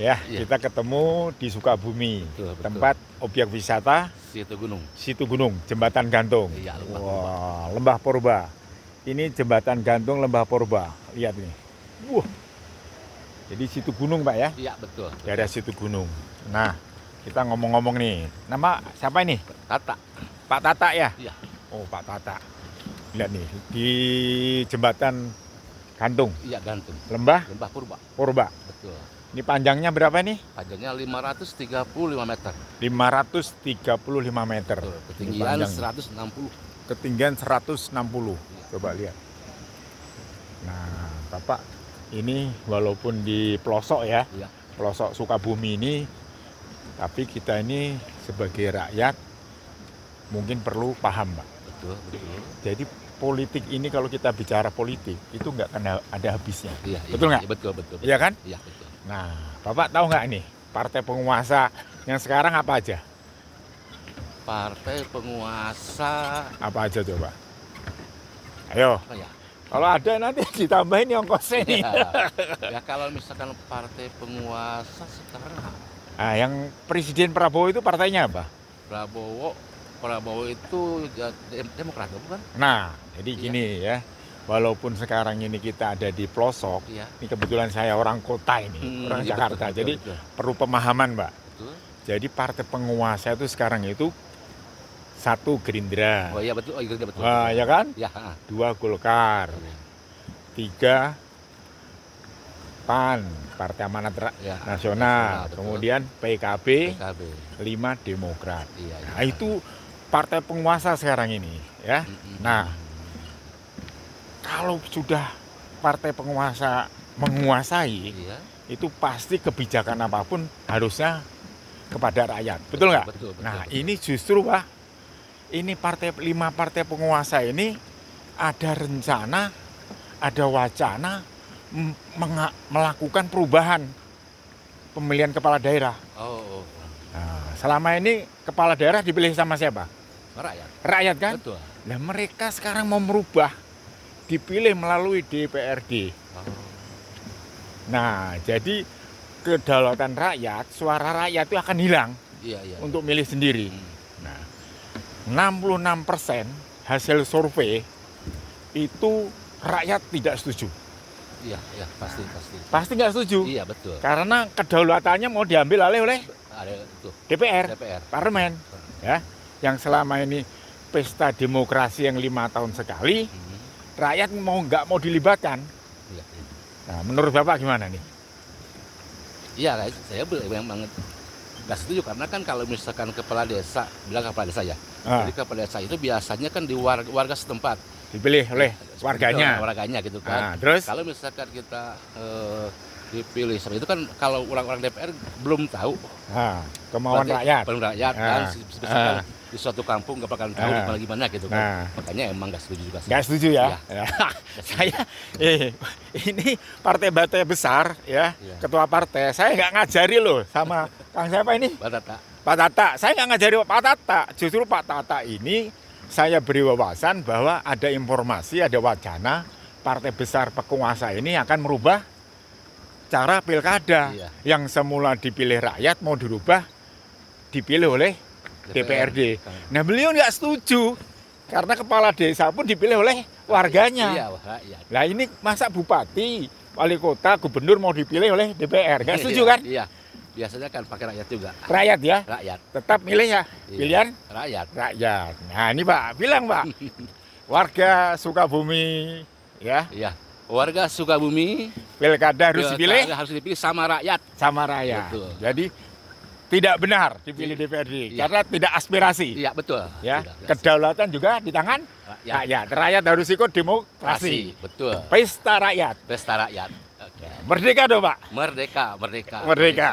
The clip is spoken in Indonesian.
Ya, Iya. kita ketemu di Sukabumi, Betul, betul. tempat objek wisata Situ gunung. Situ Gunung, Jembatan Gantung. Iya, Lembah Wah, Lembah Purba. Ini Jembatan Gantung Lembah Purba. Lihat nih. Wah. Jadi Situ Gunung, Pak ya. Iya, betul. Daerah Situ Gunung. Nah, kita ngomong-ngomong nih. Nama siapa ini? Tata. Pak Tata ya? Iya. Oh, Pak Tata. Lihat nih, di Jembatan Gantung Iya, gantung. Lembah Lembah Purba. Purba. Betul. Ini panjangnya berapa nih? Panjangnya 535 meter. 535 meter. Betul. Ini Ketinggian panjang. 160. Ketinggian 160. Iya. Coba lihat. Nah, Bapak, ini walaupun di pelosok ya, Iya. pelosok Sukabumi ini, tapi kita ini sebagai rakyat mungkin perlu paham, Pak. Betul, betul. Jadi politik ini kalau kita bicara politik itu nggak akan ada habisnya. Iya, Betul nggak? Iya, betul, betul. Iya kan? Iya, betul. Nah, Bapak tahu nggak nih partai penguasa yang sekarang apa aja? Partai penguasa Apa aja coba? Ayo, apa ya? kalau ada nanti ditambahin ongkosnya nih. Ya kalau misalkan partai penguasa sekarang Nah, yang Presiden Prabowo itu partainya apa? Prabowo itu Demokrat bukan? Nah, jadi Iya. gini ya, walaupun sekarang ini kita ada di pelosok, Iya. ini kebetulan saya orang kota ini, orang Iya, Jakarta, betul, jadi betul, perlu pemahaman, Mbak. betul. Jadi partai penguasa itu sekarang itu satu Gerindra, Oh iya betul, oh iya betul. wah, ya kan? Ya, Dua Golkar, tiga PAN, Partai Amanat ya, Nasional, betul. kemudian PKB, PKB. 5 Demokrat. Iya, iya. Nah, itu partai penguasa sekarang ini, ya. Nah, kalau sudah partai penguasa menguasai, iya. itu pasti kebijakan apapun harusnya kepada rakyat. Betul nggak? Betul, betul, Nah, betul. ini justru, Pak, ini lima partai penguasa ini ada rencana, ada wacana melakukan perubahan pemilihan kepala daerah. Oh, Nah, selama ini kepala daerah dipilih sama siapa? rakyat. Rakyat kan? Betul. Nah, mereka sekarang mau merubah, dipilih melalui DPRD. Oh, Nah, jadi kedaulatan rakyat, suara rakyat itu akan hilang iya, iya. untuk milih sendiri. Hmm. Nah, 66% hasil survei itu rakyat tidak setuju. Iya, iya, pasti. Pasti nggak setuju. Iya, betul. Karena kedaulatannya mau diambil alih oleh Ada itu DPR, DPR. parlemen. Ya, yang selama ini pesta demokrasi yang 5 tahun sekali, rakyat nggak mau dilibatkan. Iya, iya. Nah, menurut Bapak gimana nih? Iya, saya memang nggak setuju karena kan kalau misalkan kepala desa, bilang kepala desa ya. Ah, Jadi kepala desa itu biasanya kan di warga setempat. dipilih oleh warganya. Warganya gitu kan. Nah, terus? Kalau misalkan kita dipilih seperti itu kan kalau orang-orang DPR belum tahu Nah, kemauan berarti rakyat. belum rakyat Ah. kan misalkan di suatu kampung nggak bakal tahu Ah. gimana gitu kan. Nah. Makanya emang nggak setuju juga sih. Nggak setuju ya? Iya. Saya ini partai-partai besar ya, Iya. ketua partai. Saya nggak ngajari loh sama Kang siapa ini? Batata. Pak Tata. Saya nggak ngajari Pak Tata. Justru Pak Tata ini saya beri wawasan bahwa ada informasi, ada wacana partai besar penguasa ini akan merubah cara pilkada. Iya. Yang semula dipilih rakyat mau dirubah dipilih oleh DPRD. Nah, beliau nggak setuju karena kepala desa pun dipilih oleh warganya. Iya, rakyat. Nah, ini masa bupati, wali kota, gubernur mau dipilih oleh DPR? Nggak setuju kan? Iya. Biasanya kan pakai rakyat juga. Rakyat ya, Rakyat. tetap milih ya. Iya. Pilihan Rakyat. rakyat. Nah, ini Pak, bilang Pak, warga Sukabumi ya, Iya. Warga Sukabumi pilkada harus dipilih harus dipilih sama rakyat. sama rakyat. Betul. Jadi tidak benar dipilih DPRD Iya. karena tidak aspirasi. Iya, betul. Ya, Tidak, kedaulatan juga di tangan rakyat. rakyat. Rakyat harus ikut demokrasi. Betul. Pesta rakyat. Pesta rakyat. Oke. Merdeka dong, Pak. Merdeka, merdeka. Merdeka.